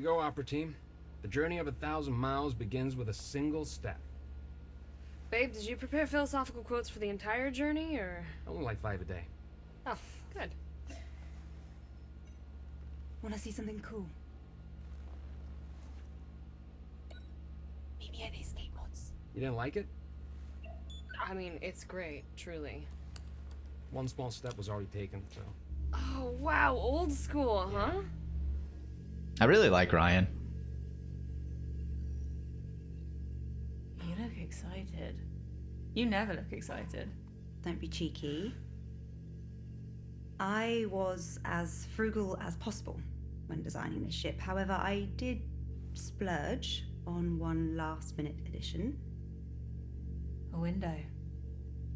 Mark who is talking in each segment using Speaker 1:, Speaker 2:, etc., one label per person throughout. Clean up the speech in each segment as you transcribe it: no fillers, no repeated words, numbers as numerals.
Speaker 1: go, Opera Team. The journey of 1,000 miles begins with a single step.
Speaker 2: Babe, did you prepare philosophical quotes for the entire journey, or...?
Speaker 1: Only like 5 a day.
Speaker 2: Oh, good.
Speaker 3: Wanna see something cool? Meet me at the escape mods.
Speaker 1: You didn't like it?
Speaker 2: I mean, it's great, truly.
Speaker 1: One small step was already taken, so...
Speaker 2: Oh, wow, old school, huh?
Speaker 4: I really like Ryan.
Speaker 5: You look excited. You never look excited.
Speaker 3: Don't be cheeky. I was as frugal as possible when designing this ship. However, I did splurge on one last-minute addition.
Speaker 5: A window.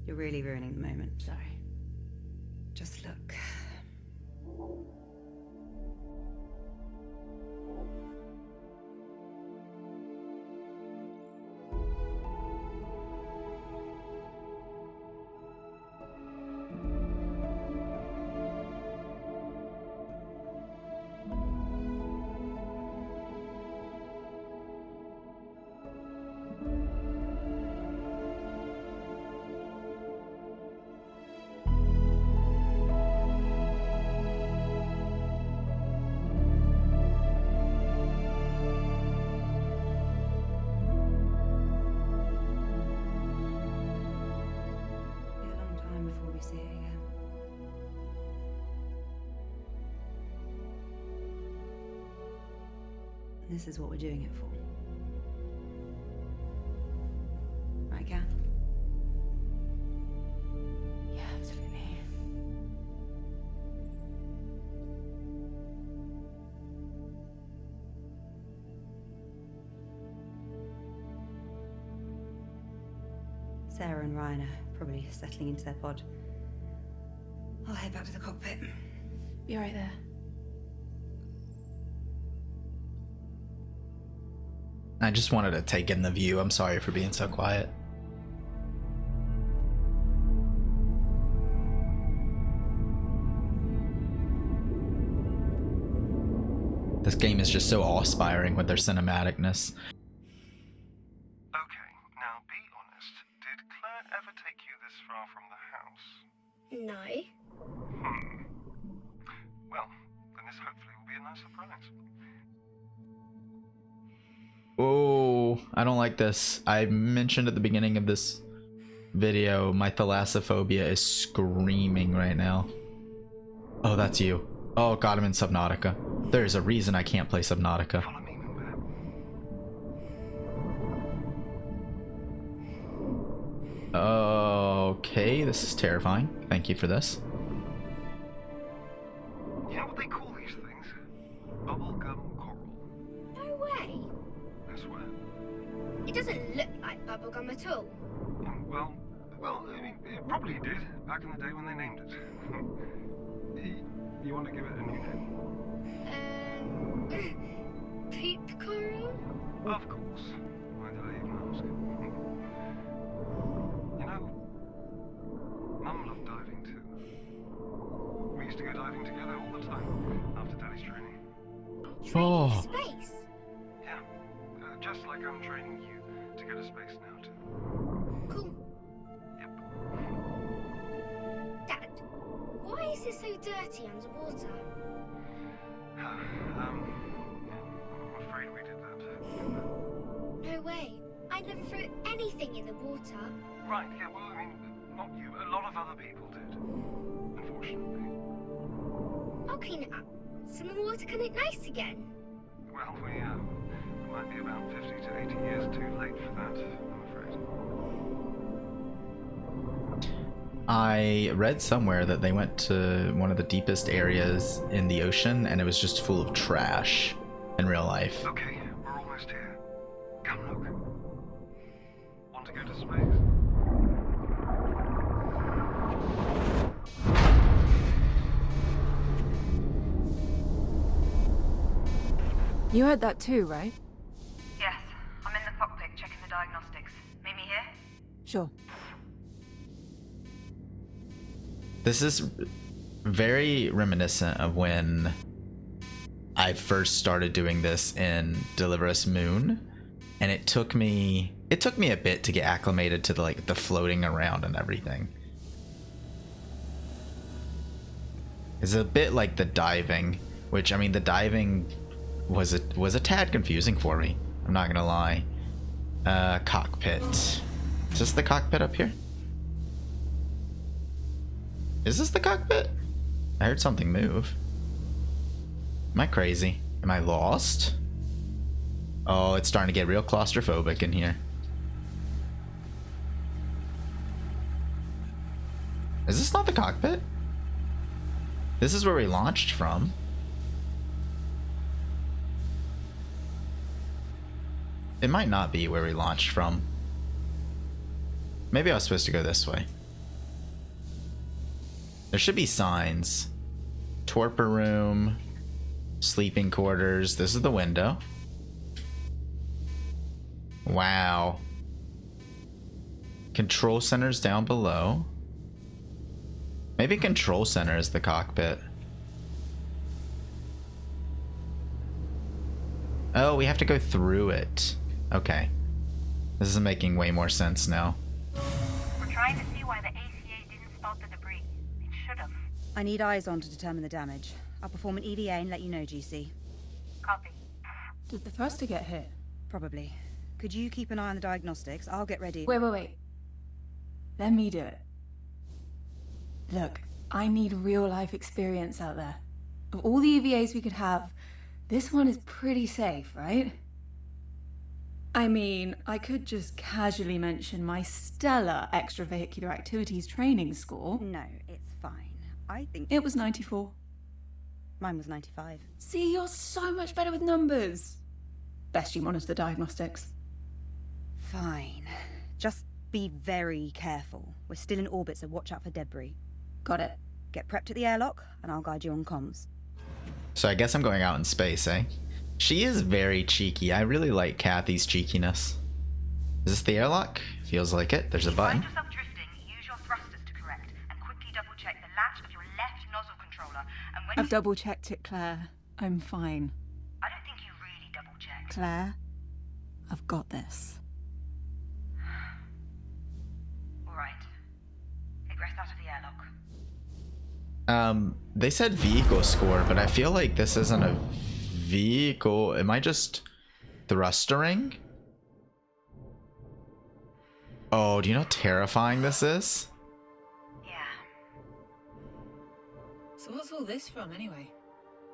Speaker 3: You're really ruining the moment.
Speaker 5: Sorry.
Speaker 3: Just look. This is what we're doing it for. Right, Kath?
Speaker 5: Yeah, absolutely.
Speaker 3: Sarah and Ryan are probably settling into their pod. I'll head back to the cockpit.
Speaker 5: Be right there.
Speaker 4: I just wanted to take in the view. I'm sorry for being so quiet. This game is just so awe-inspiring with their cinematicness.
Speaker 6: Okay, now be honest. Did Claire ever take you this far from the house?
Speaker 7: No.
Speaker 6: Well, then this hopefully will be a nice surprise.
Speaker 4: Oh, I don't like this. I mentioned at the beginning of this video, my thalassophobia is screaming right now. Oh, that's you. Oh god, I'm in Subnautica. There's a reason I can't play Subnautica.
Speaker 6: Follow me,
Speaker 4: Okay, this is terrifying. Thank you for this.
Speaker 6: You know what they call these things? Bubblegum coral.
Speaker 7: No way.
Speaker 6: I swear.
Speaker 7: It doesn't look like bubblegum at all.
Speaker 6: Well, I mean, it probably did back in the day when they named it. You want to give it a new name?
Speaker 7: Peep coral?
Speaker 6: Of course. Why did I even ask? You know, Mum loved diving too. We used to go diving together all the time after Daddy's training.
Speaker 7: Training for space?
Speaker 6: Yeah, just like I'm training you to go to space now too.
Speaker 7: Cool.
Speaker 6: Yep.
Speaker 7: Dad, why is it so dirty underwater?
Speaker 6: I'm afraid we did that.
Speaker 7: No way. I never threw anything in the water.
Speaker 6: Right, yeah, well, I mean, not you. A lot of other people did. Unfortunately.
Speaker 7: I'll clean it up, so the water can look nice again.
Speaker 6: Well, we might be about 50 to 80 years too late for that, I'm afraid.
Speaker 4: I read somewhere that they went to one of the deepest areas in the ocean and it was just full of trash in real life.
Speaker 6: Okay, we're almost here. Come look. Want to go to space?
Speaker 5: You heard that too, right?
Speaker 8: Yes, I'm in the cockpit checking the diagnostics. Meet me here?
Speaker 5: Sure.
Speaker 4: This is very reminiscent of when I first started doing this in Deliver Us Moon, and it took me a bit to get acclimated to the floating around and everything. It's a bit like the diving, which, I mean, the diving was a tad confusing for me. I'm not gonna lie. Cockpit. Is this the cockpit up here? Is this the cockpit? I heard something move. Am I crazy? Am I lost? Oh, it's starting to get real claustrophobic in here. Is this not the cockpit? This is where we launched from. It might not be where we launched from. Maybe I was supposed to go this way. There should be signs. Torpor room, sleeping quarters. This is the window. Wow. Control center's down below. Maybe control center is the cockpit. Oh, we have to go through it. Okay. This is making way more sense now.
Speaker 8: We're trying to see why the ACA didn't spot the debris. It should have.
Speaker 3: I need eyes on to determine the damage. I'll perform an EDA and let you know, GC.
Speaker 8: Copy.
Speaker 5: Did the thruster get hit?
Speaker 3: Probably. Could you keep an eye on the diagnostics? I'll get ready.
Speaker 5: Wait. Let me do it. Look, I need real-life experience out there. Of all the EVAs we could have, this one is pretty safe, right? I mean, I could just casually mention my stellar extravehicular activities training score.
Speaker 3: No, it's fine. I think
Speaker 5: It was 94.
Speaker 3: mine was 95.
Speaker 5: See, you're so much better with numbers. Best you monitor the diagnostics.
Speaker 3: Fine. Just be very careful. We're still in orbit, so watch out for debris.
Speaker 5: Got it.
Speaker 3: Get prepped at the airlock, and I'll guide you on comms.
Speaker 4: So I guess I'm going out in space, eh? She is very cheeky. I really like Kathy's cheekiness. Is this the airlock? Feels like it. There's a button.
Speaker 8: Find yourself drifting, use your thrusters to correct, and quickly double-check the latch of your left nozzle controller. And when
Speaker 5: I've double-checked it, Claire. I'm fine.
Speaker 8: I don't think you really double-checked.
Speaker 5: Claire, I've got this.
Speaker 8: All right. Egress out of the airlock.
Speaker 4: They said vehicle score, but I feel like this isn't a vehicle. Am I just thrustering? Oh, do you know how terrifying this is?
Speaker 8: Yeah.
Speaker 5: So what's all this from, anyway?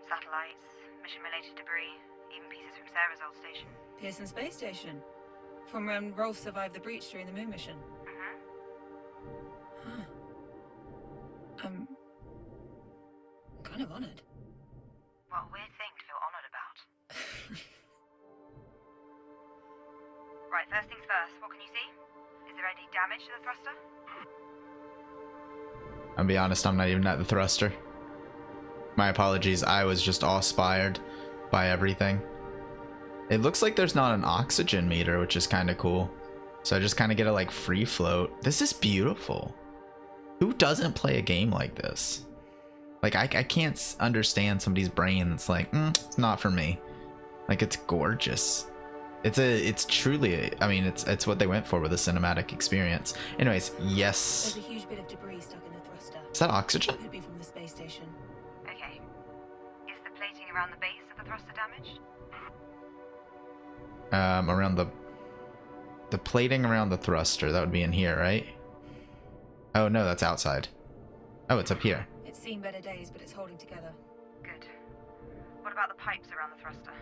Speaker 8: Satellites, mission-related debris, even pieces from Sarah's old station.
Speaker 5: Pearson Space Station. From when Rolf survived the breach during the moon mission.
Speaker 8: Mm-hmm.
Speaker 5: Huh. I'm kind of honored.
Speaker 8: What a weird thing to feel honoured about. Right, first things first, what can you see? Is there any damage to the thruster?
Speaker 4: I'll be honest, I'm not even at the thruster. My apologies, I was just awe-inspired by everything. It looks like there's not an oxygen meter, which is kind of cool. So I just kind of get a like free float. This is beautiful. Who doesn't play a game like this? Like I can't understand somebody's brain that's like, it's not for me. Like it's gorgeous. It's truly, I mean, it's what they went for with a cinematic experience. Anyways, yes.
Speaker 5: There's a huge bit of debris stuck in the thruster.
Speaker 4: Is that oxygen?
Speaker 5: Could be from the space station.
Speaker 8: Okay. Is the plating around the base of the thruster damaged?
Speaker 4: Around the plating around the thruster, that would be in here, right? Oh no, that's outside. Oh, it's up here.
Speaker 5: It's seen better days, but it's holding together.
Speaker 8: Good. What about the pipes around the thruster?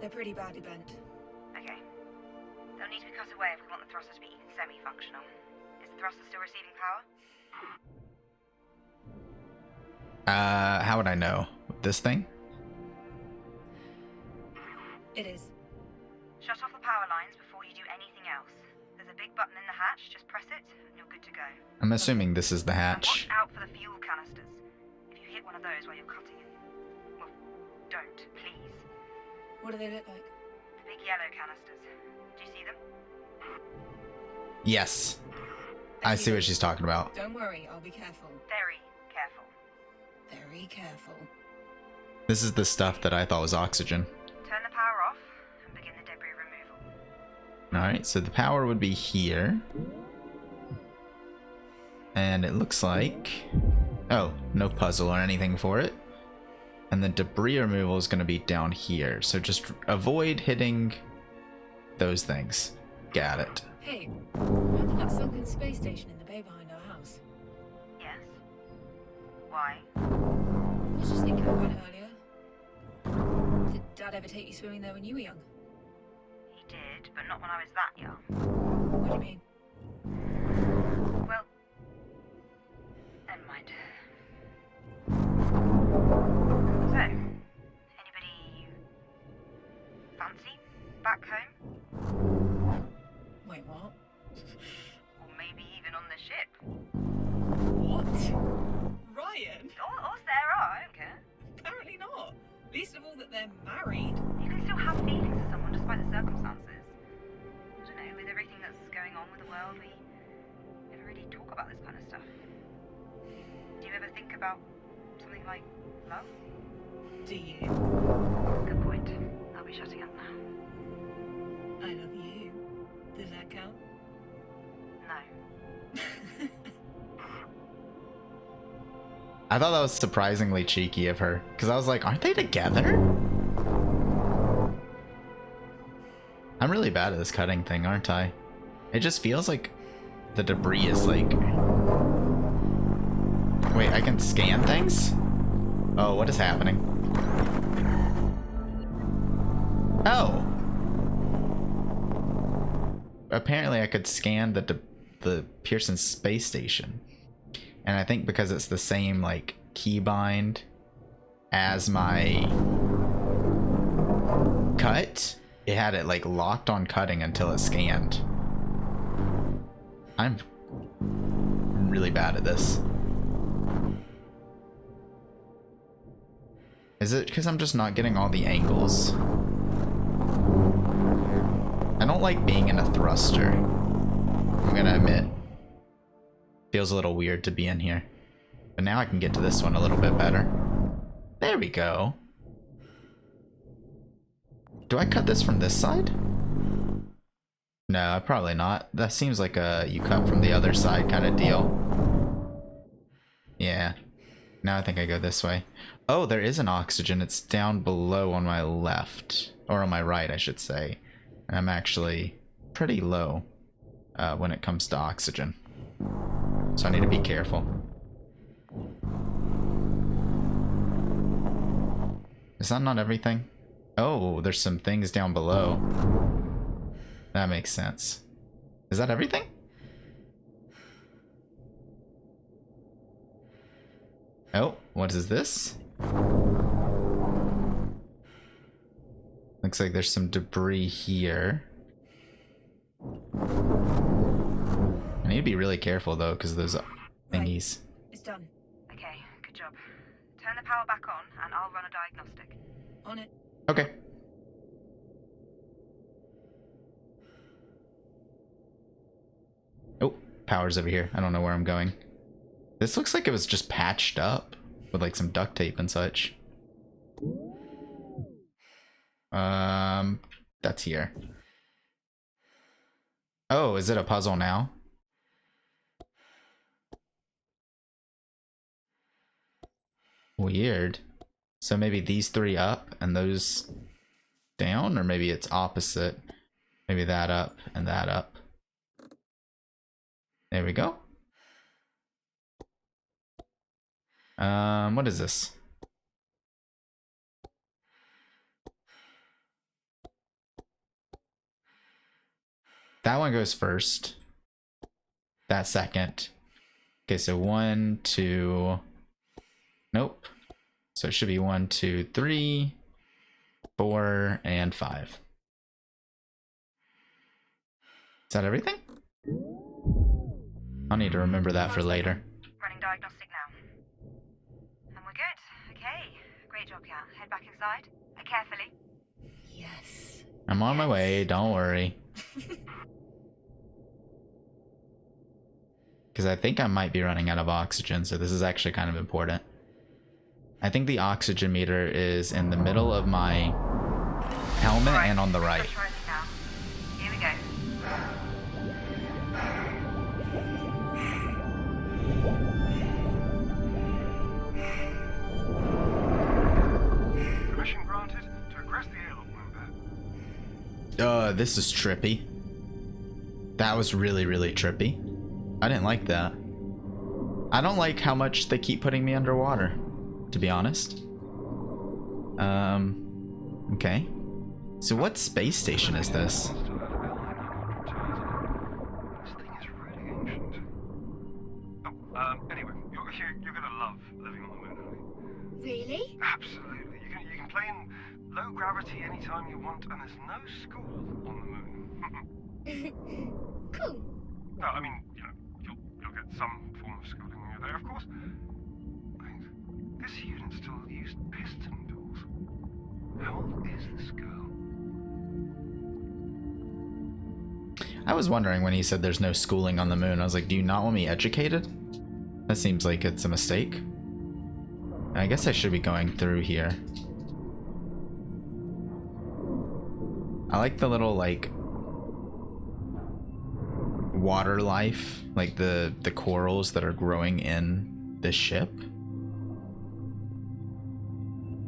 Speaker 5: They're pretty badly bent.
Speaker 8: Okay. They'll need to be cut away if we want the thruster to be even semi-functional. Is the thruster still receiving power?
Speaker 4: How would I know? This thing?
Speaker 5: It is.
Speaker 8: Shut off the power lines before you do anything else. There's a big button in the hatch, just press it, and you're good to go.
Speaker 4: I'm assuming this is the
Speaker 8: And
Speaker 4: hatch.
Speaker 8: watch out for the fuel canisters. If you hit one of those while you're cutting it, well, don't, please.
Speaker 5: What do they look like?
Speaker 8: The big yellow canisters. Do you see them?
Speaker 4: Yes. I see what she's talking about.
Speaker 5: Don't worry, I'll be careful.
Speaker 8: Very careful.
Speaker 5: Very careful.
Speaker 4: This is the stuff that I thought was oxygen.
Speaker 8: Turn the power off and begin the debris removal.
Speaker 4: Alright, so the power would be here. And it looks like... oh, no puzzle or anything for it. And the debris removal is going to be down here. So just avoid hitting those things. Got it.
Speaker 5: Hey, remember that sunken space station in the bay behind our house?
Speaker 8: Yes. Why?
Speaker 5: I was just thinking about it earlier. Did Dad ever take you swimming there when you were young?
Speaker 8: He did, but not when I was that young.
Speaker 5: What do you mean?
Speaker 8: Well, never mind. So, anybody fancy back home?
Speaker 5: Wait, what?
Speaker 8: Or maybe even on the ship?
Speaker 5: What? Ryan?
Speaker 8: Or Sarah, I don't care.
Speaker 5: Apparently not. Least of all that they're married.
Speaker 8: You can still have feelings for someone despite the circumstances. I don't know, with everything that's going on with the world, we never really talk about this kind of stuff. Do you ever think about something like love?
Speaker 5: Do you?
Speaker 8: Good point. I'll be shutting up now.
Speaker 5: I love you. Does that count?
Speaker 8: No.
Speaker 4: I thought that was surprisingly cheeky of her. Because I was like, aren't they together? I'm really bad at this cutting thing, aren't I? It just feels like the debris is like... wait, I can scan things? Oh, what is happening? Oh! Apparently I could scan the Pearson space station. And I think because it's the same like keybind as my cut, it had it like locked on cutting until it scanned. I'm really bad at this. Is it because I'm just not getting all the angles? I don't like being in a thruster, I'm gonna admit. Feels a little weird to be in here. But now I can get to this one a little bit better. There we go. Do I cut this from this side? No, probably not. That seems like a you cut from the other side kind of deal. Yeah. Now I think I go this way. Oh, there is an oxygen. It's down below on my left. Or on my right, I should say. And I'm actually pretty low when it comes to oxygen. So I need to be careful. Is that not everything? Oh, there's some things down below. That makes sense. Is that everything? Oh, what is this? Looks like there's some debris here. I need to be really careful though, because those thingies.
Speaker 5: It's done.
Speaker 8: Okay, good job. Turn the power back on and I'll run a diagnostic.
Speaker 5: On it.
Speaker 4: Okay. Oh, power's over here. I don't know where I'm going. This looks like it was just patched up with like some duct tape and such. That's here. Oh, is it a puzzle now? Weird. So maybe these three up and those down, or maybe it's opposite. Maybe that up and that up. There we go. What is this? That one goes first. That second. Okay, so 1, 2. Nope. So it should be 1, 2, 3, 4, and 5. Is that everything? I'll need to remember that for later.
Speaker 8: Running diagnostic now. And we're good. Okay. Great job, Kat. Head back inside. Carefully.
Speaker 5: Yes.
Speaker 4: I'm on my way, don't worry. Because I think I might be running out of oxygen, so this is actually kind of important. I think the oxygen meter is in the middle of my helmet and on the right.
Speaker 8: Pressurizing now. Here we go.
Speaker 6: Permission granted to regress the airlock member.
Speaker 4: This is trippy. That was really, really trippy. I didn't like that. I don't like how much they keep putting me underwater, to be honest. Okay. So what space station is this?
Speaker 6: This thing is really ancient. Oh, anyway, you're gonna love living on the moon, aren't you?
Speaker 7: Really?
Speaker 6: Absolutely. You can play in low gravity anytime you want, and there's no school on the moon.
Speaker 7: Cool.
Speaker 6: No, I mean, you'll get some form of schooling when you're there, of course. Wait, this unit still used piston doors. How old is this girl?
Speaker 4: I was wondering when he said there's no schooling on the moon. I was like, do you not want me educated? That seems like it's a mistake. I guess I should be going through here. I like the little, like, water life, like the corals that are growing in the ship.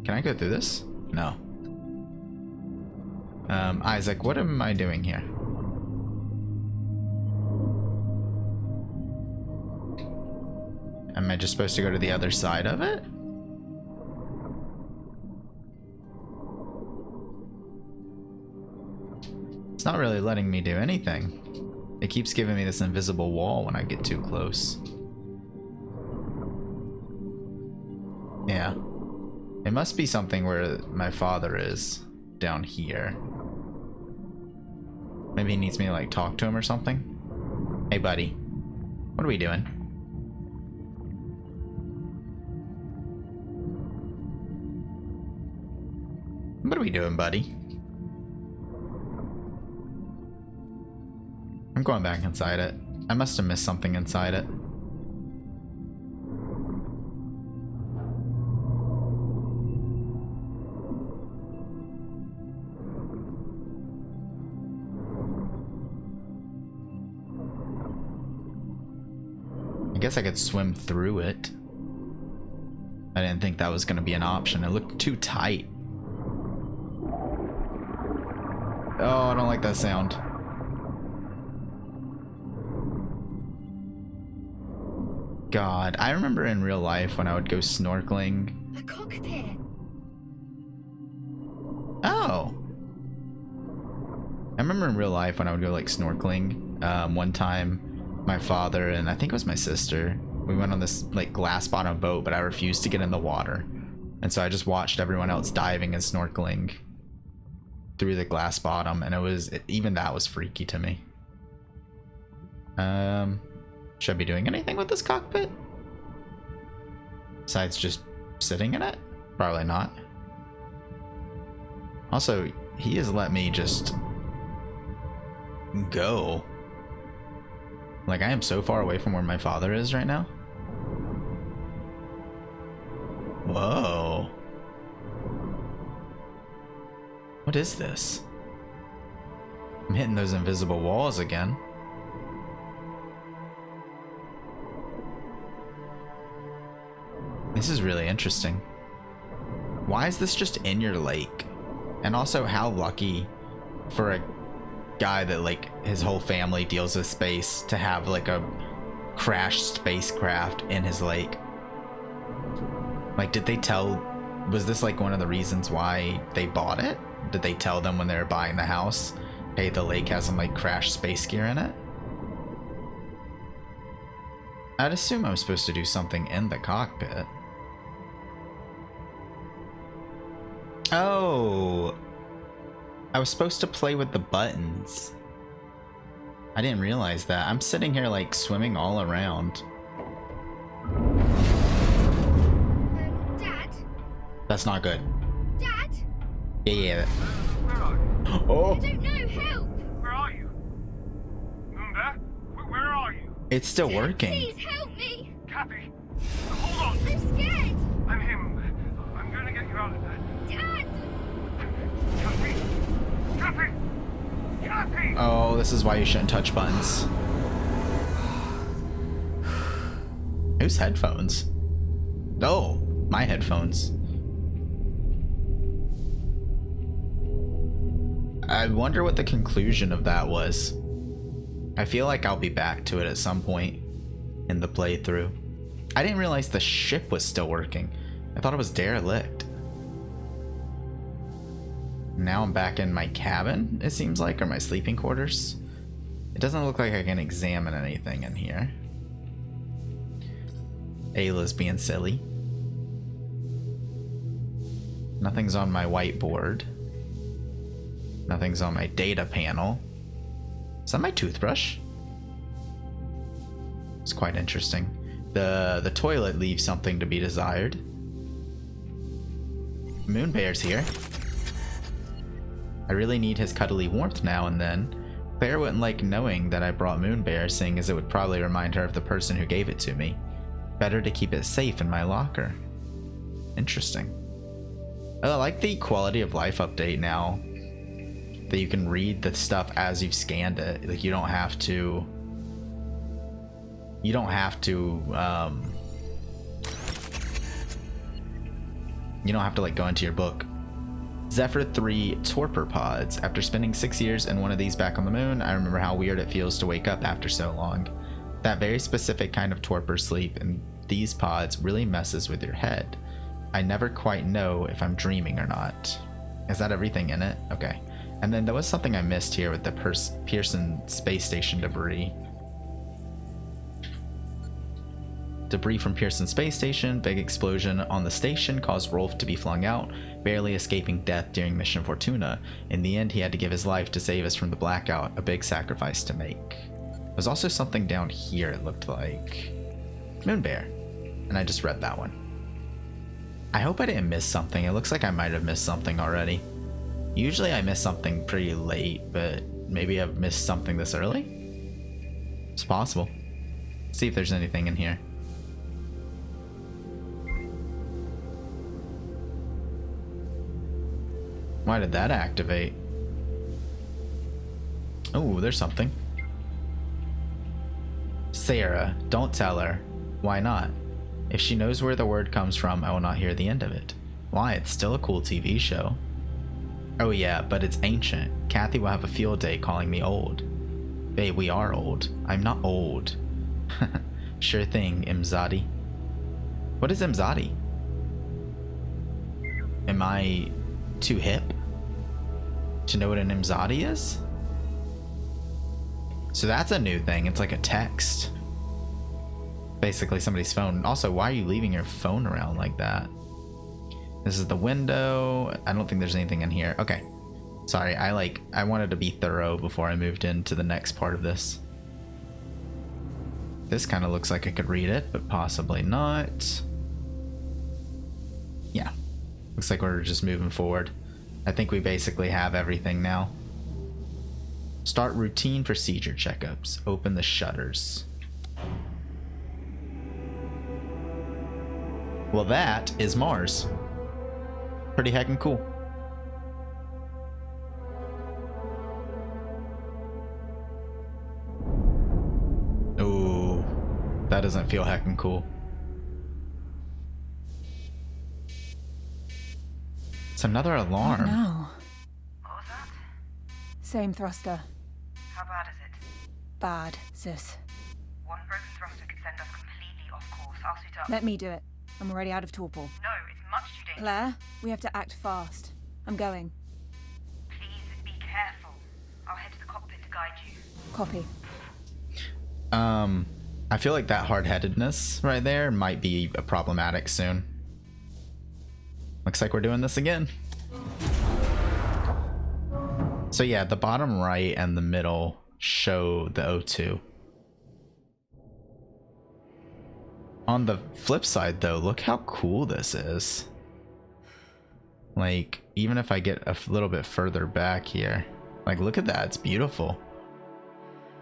Speaker 4: Can I go through this? No. Isaac, what am I doing here? Am I just supposed to go to the other side of it? It's not really letting me do anything. It keeps giving me this invisible wall when I get too close. Yeah. It must be something where my father is down here. Maybe he needs me to like talk to him or something. Hey buddy, what are we doing? What are we doing, buddy? I'm going back inside it. I must have missed something inside it. I guess I could swim through it. I didn't think that was going to be an option. It looked too tight. Oh, I don't like that sound. God, I remember in real life when I would go snorkeling.
Speaker 7: A cockpit.
Speaker 4: Oh. I remember in real life when I would go like snorkeling. One time, my father and I think it was my sister, we went on this like glass bottom boat, but I refused to get in the water. And so I just watched everyone else diving and snorkeling through the glass bottom, and even that was freaky to me. Should I be doing anything with this cockpit? Besides just sitting in it? Probably not. Also, he has let me just go. Like, I am so far away from where my father is right now. Whoa. What is this? I'm hitting those invisible walls again. This is really interesting. Why is this just in your lake? And also, how lucky for a guy that like his whole family deals with space to have like a crashed spacecraft in his lake. Like, did they tell, was this like one of the reasons why they bought it? Did they tell them when they were buying the house, hey, the lake has some like crashed space gear in it? I'd assume I'm supposed to do something in the cockpit. Oh, I was supposed to play with the buttons. I didn't realize that. I'm sitting here like swimming all around.
Speaker 7: Dad?
Speaker 4: That's not good.
Speaker 7: Dad?
Speaker 4: Yeah.
Speaker 6: Where are you?
Speaker 4: Oh,
Speaker 7: I don't know, help!
Speaker 6: Where are you? Moonbear? Where are you?
Speaker 4: it's still
Speaker 7: Dad,
Speaker 4: working.
Speaker 7: Please help me!
Speaker 6: Kathy? Hold on!
Speaker 7: I'm scared!
Speaker 6: I'm him.
Speaker 4: Oh, this is why you shouldn't touch buttons. Whose headphones? Oh, my headphones. I wonder what the conclusion of that was. I feel like I'll be back to it at some point in the playthrough. I didn't realize the ship was still working. I thought it was derelict. Now I'm back in my cabin, it seems like, or my sleeping quarters. It doesn't look like I can examine anything in here. Ayla's being silly. Nothing's on my whiteboard. Nothing's on my data panel. Is that my toothbrush? It's quite interesting. The toilet leaves something to be desired. Moonbear's here. I really need his cuddly warmth now and then. Claire wouldn't like knowing that I brought Moonbear, seeing as it would probably remind her of the person who gave it to me. Better to keep it safe in my locker. Interesting. I like the quality of life update now. That you can read the stuff as you've scanned it. Like you don't have to like go into your book. Zephyr 3 torpor pods. After spending 6 years in one of these back on the moon, I remember how weird it feels to wake up after so long. That very specific kind of torpor sleep in these pods really messes with your head. I never quite know if I'm dreaming or not. Is that everything in it? Okay. And then there was something I missed here with the Pearson space station debris. Debris from Pearson space station, big explosion on the station caused Rolf to be flung out, barely escaping death during Mission Fortuna. In the end, he had to give his life to save us from the blackout, a big sacrifice to make. There's also something down here, it looked like. Moonbear. And I just read that one. I hope I didn't miss something. It looks like I might have missed something already. Usually I miss something pretty late, but maybe I've missed something this early? It's possible. See if there's anything in here. Why did that activate? Oh, there's something. Sarah, don't tell her. Why not? If she knows where the word comes from, I will not hear the end of it. Why? It's still a cool TV show. Oh yeah, but it's ancient. Kathy will have a field day calling me old. Babe, we are old. I'm not old. Sure thing, Imzadi. What is Imzadi? Am I too hip to know what an Imzadi is? So that's a new thing. It's like a text. Basically somebody's phone. Also, why are you leaving your phone around like that? This is the window. I don't think there's anything in here. Okay. Sorry, I wanted to be thorough before I moved into the next part of this. This kind of looks like I could read it, but possibly not. Yeah. Looks like we're just moving forward. I think we basically have everything now. Start routine procedure checkups. Open the shutters. Well, that is Mars. Pretty heckin' cool. Ooh, that doesn't feel heckin' cool. It's another alarm.
Speaker 5: Oh, no.
Speaker 8: What was that?
Speaker 5: Same thruster.
Speaker 8: How bad is it?
Speaker 5: Bad, sis.
Speaker 8: One broken thruster could send us completely off course. I'll suit up.
Speaker 5: Let me do it. I'm already out of torpor.
Speaker 8: No, it's much too dangerous.
Speaker 5: Claire, we have to act fast. I'm going.
Speaker 8: Please be careful. I'll head to the cockpit to guide you.
Speaker 5: Copy.
Speaker 4: I feel like that hard-headedness right there might be problematic soon. Looks like we're doing this again. So yeah, the bottom right and the middle show the O2. On the flip side though, look how cool this is. Like, even if I get a little bit further back here, like look at that, it's beautiful.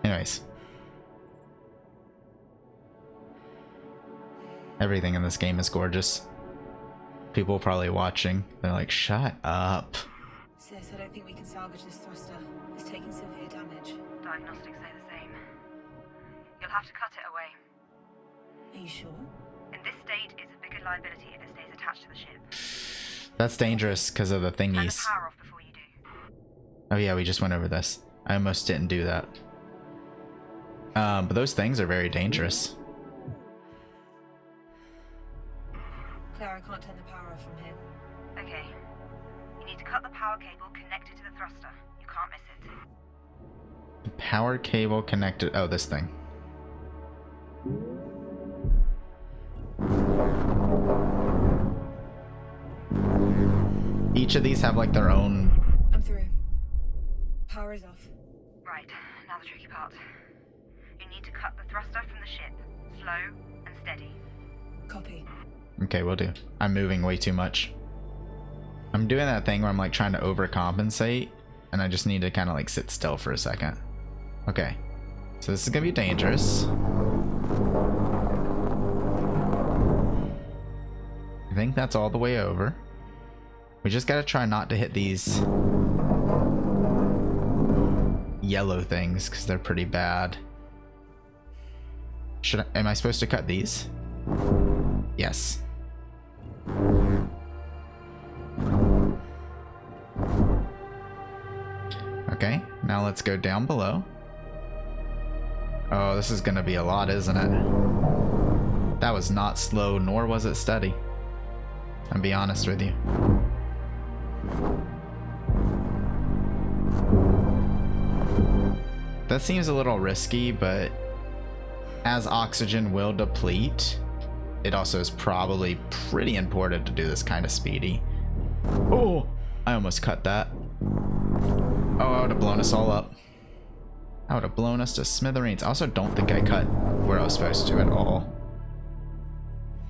Speaker 4: Anyways. Everything in this game is gorgeous. People probably watching, they're like, shut up.
Speaker 5: Sis, I don't think we can salvage this thruster. It's taking severe damage.
Speaker 8: Diagnostics say the same. You'll have to cut it away.
Speaker 5: Are you sure?
Speaker 8: In this state, it's a bigger liability if it stays attached to the ship.
Speaker 4: That's dangerous because of the
Speaker 8: Turn the
Speaker 4: thingies.
Speaker 8: power off before you do.
Speaker 4: Oh yeah, we just went over this. I almost didn't do that. But those things are very dangerous.
Speaker 5: Claire, I can't turn the power off from here.
Speaker 8: Okay. You need to cut the power cable connected to the thruster. You can't miss it.
Speaker 4: Power cable connected. Oh, this thing. Each of these have like their own.
Speaker 5: I'm through. Power is off.
Speaker 8: Right, now the tricky part. You need to cut the thruster from the ship. Slow and steady.
Speaker 5: Copy.
Speaker 4: Okay, we'll do. I'm moving way too much. I'm doing that thing where I'm like trying to overcompensate, and I just need to kind of like sit still for a second. Okay, so this is gonna be dangerous. I think that's all the way over. We just gotta try not to hit these yellow things because they're pretty bad. Am I supposed to cut these? Yes. Okay, now let's go down below. Oh, this is gonna be a lot, isn't it? That was not slow, nor was it steady. I'll be honest with you. That seems a little risky, but as oxygen will deplete, it also is probably pretty important to do this kind of speedy. Oh, I almost cut that. Oh, I would have blown us all up. I would have blown us to smithereens. I also don't think I cut where I was supposed to at all.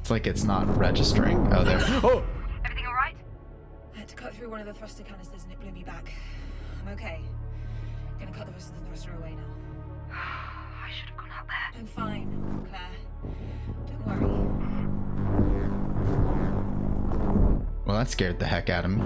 Speaker 4: It's like it's not registering. Oh, there. Oh!
Speaker 8: Everything alright?
Speaker 5: I had to cut through one of the thruster canisters and it blew me back. I'm okay. Gonna cut the rest of the thruster away now.
Speaker 8: I should have gone out there.
Speaker 5: I'm fine, Claire. Don't worry.
Speaker 4: Well, that scared the heck out of me.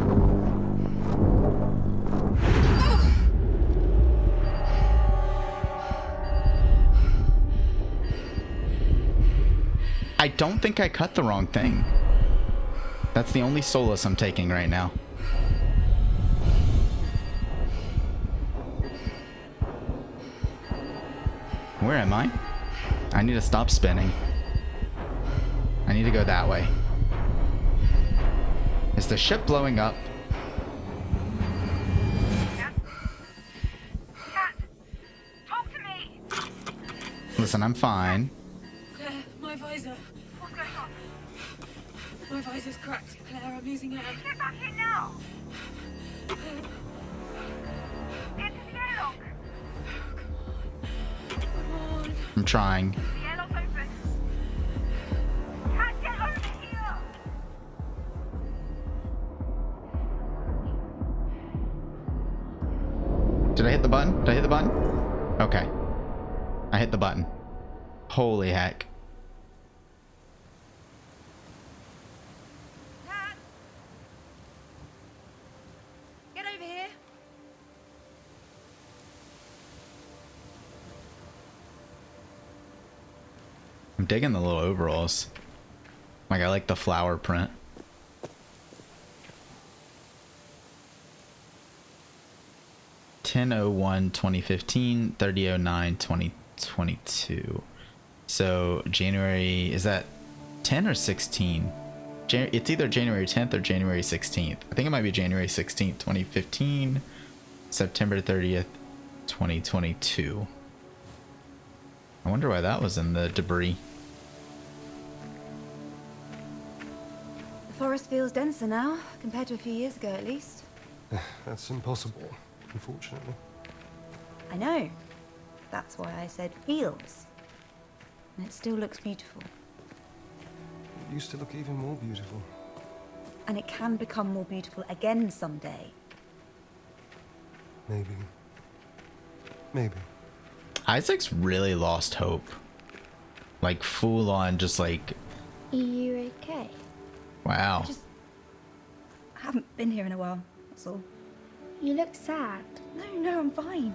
Speaker 4: I don't think I cut the wrong thing. That's the only solace I'm taking right now. Where am I? I need to stop spinning. I need to go that way. Is the ship blowing up?
Speaker 8: Cat! Talk to me!
Speaker 4: Listen, I'm fine.
Speaker 5: Claire, my visor.
Speaker 8: What's going on?
Speaker 5: My visor's cracked. Claire, I'm losing air.
Speaker 8: Get back here now! Get to the airlock!
Speaker 5: Come on.
Speaker 4: I'm trying.
Speaker 8: The airlock's open! Cat, get over here!
Speaker 4: Did I hit the button? Did I hit the button? Okay. I hit the button. Holy heck.
Speaker 8: Cat! Get over here!
Speaker 4: I'm digging the little overalls. Like, I like the flower print. (10/01/2015), 30/09/2022. So January, is that 10 or 16? It's either January 10th or January 16th. I think it might be January 16th, 2015, September 30th, 2022. I wonder why that was in the debris.
Speaker 3: The forest feels denser now, compared to a few years ago at least.
Speaker 6: That's impossible, unfortunately.
Speaker 3: I know. That's why I said feels. And it still looks beautiful.
Speaker 6: It used to look even more beautiful.
Speaker 3: And it can become more beautiful again someday.
Speaker 6: Maybe. Maybe.
Speaker 4: Isaac's really lost hope. Like, full on, just like,
Speaker 7: Are you okay?
Speaker 4: wow.
Speaker 3: I haven't been here in a while, that's all.
Speaker 7: You look sad.
Speaker 3: No, I'm fine.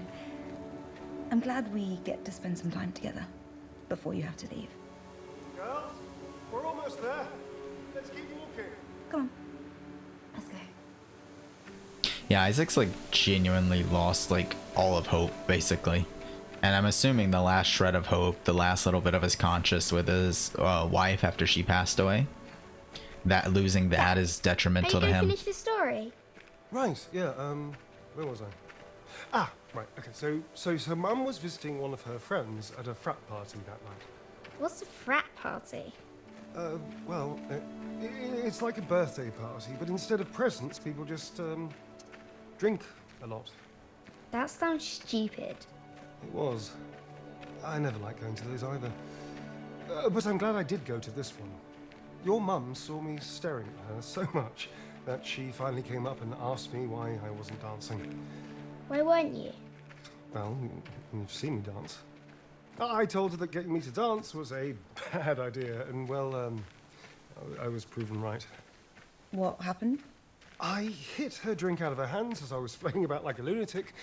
Speaker 3: I'm glad we get to spend some time together before you have to leave.
Speaker 6: Girls, we're almost there. Let's keep walking.
Speaker 3: Come on. Let's go.
Speaker 4: Yeah, Isaac's like genuinely lost like all of hope, basically. And I'm assuming the last shred of hope, the last little bit of his conscience with his wife after she passed away, that losing that is detrimental to
Speaker 7: Are you
Speaker 4: him.
Speaker 7: gonna finish the story?
Speaker 6: Right, yeah, where was I? Ah, right, okay, so Mum was visiting one of her friends at a frat party that night.
Speaker 7: What's a frat party?
Speaker 6: Well, it's like a birthday party, but instead of presents, people just, drink a lot.
Speaker 7: That sounds stupid.
Speaker 6: It was. I never liked going to those either. But I'm glad I did go to this one. Your mum saw me staring at her so much that she finally came up and asked me why I wasn't dancing.
Speaker 7: Why weren't you?
Speaker 6: Well, you've seen me dance. I told her that getting me to dance was a bad idea, and well, I was proven right.
Speaker 3: What happened?
Speaker 6: I hit her drink out of her hands as I was flailing about like a lunatic.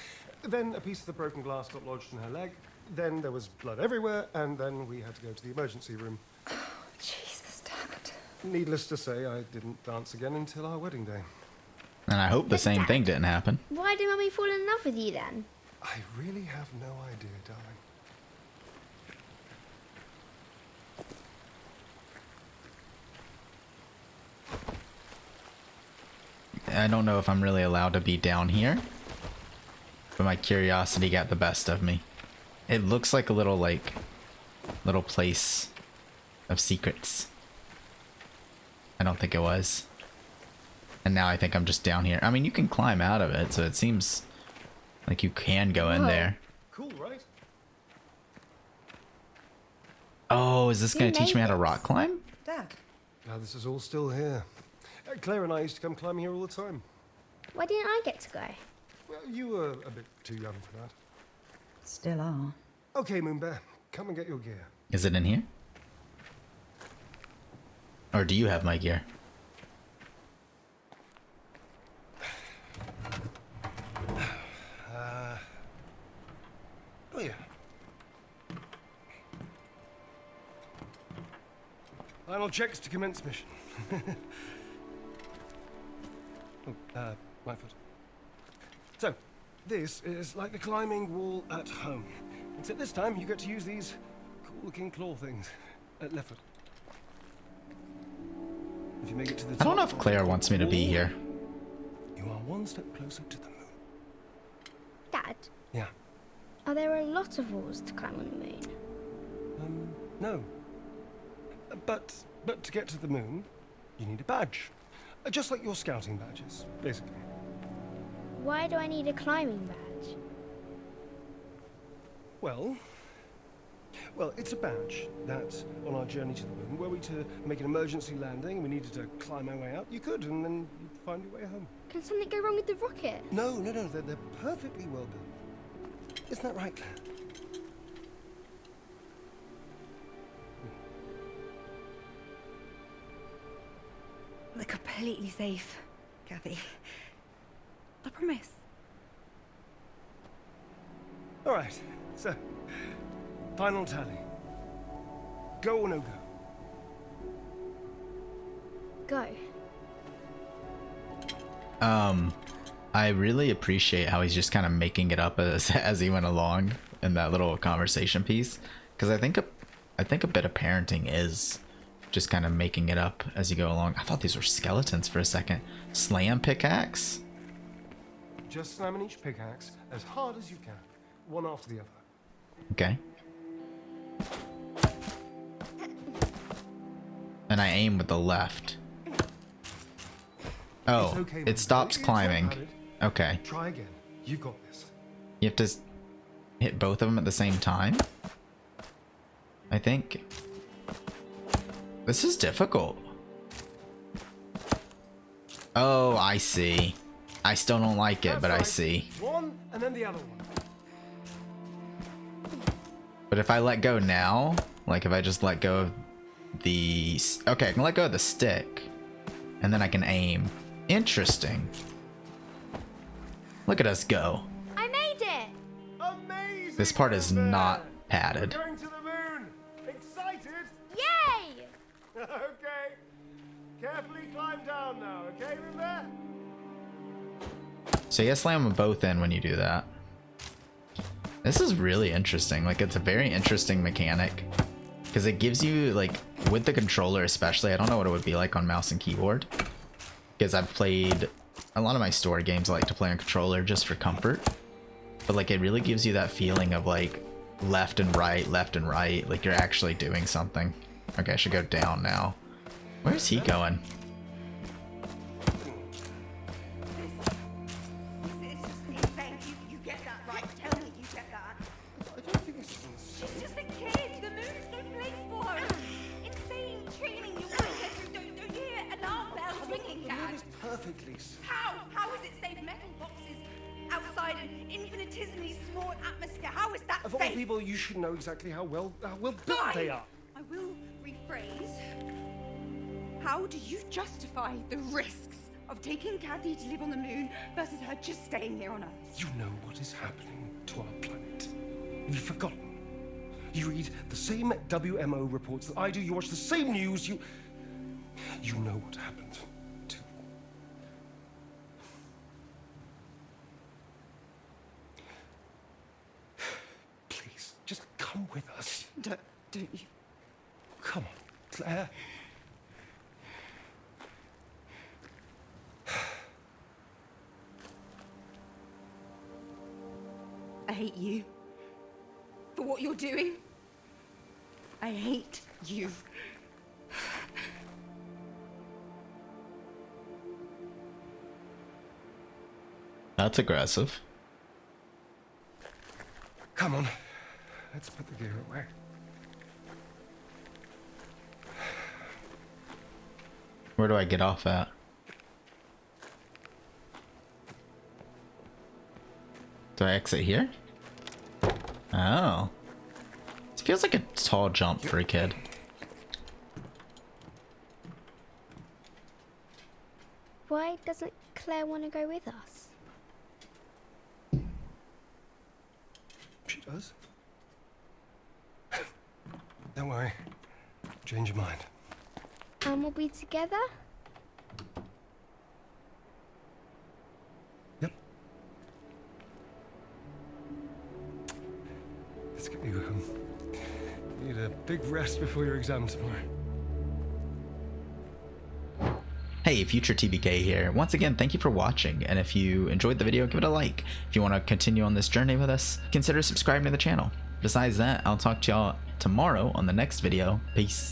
Speaker 6: Then a piece of the broken glass got lodged in her leg. Then there was blood everywhere, and then we had to go to the emergency room.
Speaker 3: Jesus, Dad.
Speaker 6: Needless to say, I didn't dance again until our wedding day.
Speaker 4: And I hope the same thing didn't happen.
Speaker 7: Why did Mummy fall in love with you then?
Speaker 6: I really have no idea, darling.
Speaker 4: I don't know if I'm really allowed to be down here, but my curiosity got the best of me. It looks like a little place of secrets. I don't think it was. And now I think I'm just down here. I mean, you can climb out of it, so it seems like you can go in there.
Speaker 6: Cool, right?
Speaker 4: Oh, is this going to teach me how to rock climb?
Speaker 3: Dad.
Speaker 6: Now this is all still here. Claire and I used to come climbing here all the time.
Speaker 7: Why didn't I get to go?
Speaker 6: Well, you were a bit too young for that.
Speaker 3: Still are.
Speaker 6: Okay, Moonbear, come and get your gear.
Speaker 4: Is it in here? Or do you have my gear?
Speaker 6: Oh yeah. Final checks to commence mission. My foot. So, this is like the climbing wall at home. Except this time you get to use these cool-looking claw things. Left foot. If you make it to the top,
Speaker 4: I don't know if Claire wants me to be here.
Speaker 6: you are one step closer to the moon.
Speaker 7: Dad,
Speaker 6: Yeah.
Speaker 7: are there a lot of walls to climb on the moon?
Speaker 6: No. But to get to the moon, you need a badge. Just like your scouting badges, basically.
Speaker 7: Why do I need a climbing badge?
Speaker 6: Well, it's a badge that on our journey to the moon, were we to make an emergency landing and we needed to climb our way out, you could, and then you'd find your way home.
Speaker 7: Can something go wrong with the rocket?
Speaker 6: No, they're perfectly well built. Isn't that right, Claire?
Speaker 3: They're completely safe, Kathy. I promise.
Speaker 6: All right, so, final tally. Go or no go?
Speaker 7: Go.
Speaker 4: I really appreciate how he's just kind of making it up as he went along in that little conversation piece, because I think a bit of parenting is just kind of making it up as you go along. I thought these were skeletons for a second. Slam pickaxe?
Speaker 6: Just slam in each pickaxe as hard as you can, one after the other.
Speaker 4: Okay. And I aim with the left. Oh,
Speaker 6: It's okay,
Speaker 4: it
Speaker 6: man.
Speaker 4: stops
Speaker 6: It's
Speaker 4: climbing.
Speaker 6: not bad.
Speaker 4: Okay.
Speaker 6: Try again. You've got this.
Speaker 4: You have to hit both of them at the same time? I think. This is difficult. Oh, I see. I still don't like it,
Speaker 6: That's
Speaker 4: but I
Speaker 6: right.
Speaker 4: see.
Speaker 6: One, and then the other one.
Speaker 4: But if I let go now, like if I just let go of the... Okay, I can let go of the stick. And then I can aim. Interesting. Look at us go.
Speaker 7: I made it!
Speaker 6: Amazing!
Speaker 4: This part is
Speaker 6: Zephyr!
Speaker 4: not padded.
Speaker 6: We're going to the moon! Excited?
Speaker 7: Yay!
Speaker 6: Okay. Carefully climb down now, okay, Zephyr?
Speaker 4: So you slam them both in when you do that. This is really interesting. Like, it's a very interesting mechanic. Because it gives you, like, with the controller especially, I don't know what it would be like on mouse and keyboard. Because I've played a lot of my story games I like to play on controller just for comfort. But, like, it really gives you that feeling of, like, left and right, like you're actually doing something. Okay, I should go down now. Where's he going?
Speaker 3: It's just insane. You get that right. Tell me you get that.
Speaker 6: I don't think this is insane.
Speaker 3: She's just a kid. The moon's no place for her. Insane training. You want to go through. Don't you hear alarm bells ringing,
Speaker 6: The moon
Speaker 3: Dad?
Speaker 6: is perfect, Lise.
Speaker 3: How is it safe? Metal boxes outside an infinitesimally small atmosphere. How is that
Speaker 6: Of all
Speaker 3: safe?
Speaker 6: people, you should know exactly how well built they are.
Speaker 3: I will rephrase. How do you justify the risks of taking Kathy to live on the moon versus her just staying here on Earth?
Speaker 6: You know what is happening to our planet. Have you forgotten? You read the same WMO reports that I do. You watch the same news. You know what happened to. Please, just come with us.
Speaker 3: Don't you?
Speaker 6: Come on, Claire.
Speaker 3: I hate you for what you're doing. I hate you.
Speaker 4: That's aggressive.
Speaker 6: Come on, let's put the gear away.
Speaker 4: Where do I get off at? Do I exit here? Oh. It feels like a tall jump for a kid.
Speaker 7: Why doesn't Claire want to go with us?
Speaker 6: She does. Don't worry. Change your mind.
Speaker 7: And we'll be together?
Speaker 6: Yep. Let's get you home. You need a big rest before your exam tomorrow.
Speaker 4: Hey, future TBK here. Once again, thank you for watching, and if you enjoyed the video, give it a like. If you want to continue on this journey with us, consider subscribing to the channel. Besides that, I'll talk to y'all tomorrow on the next video. Peace.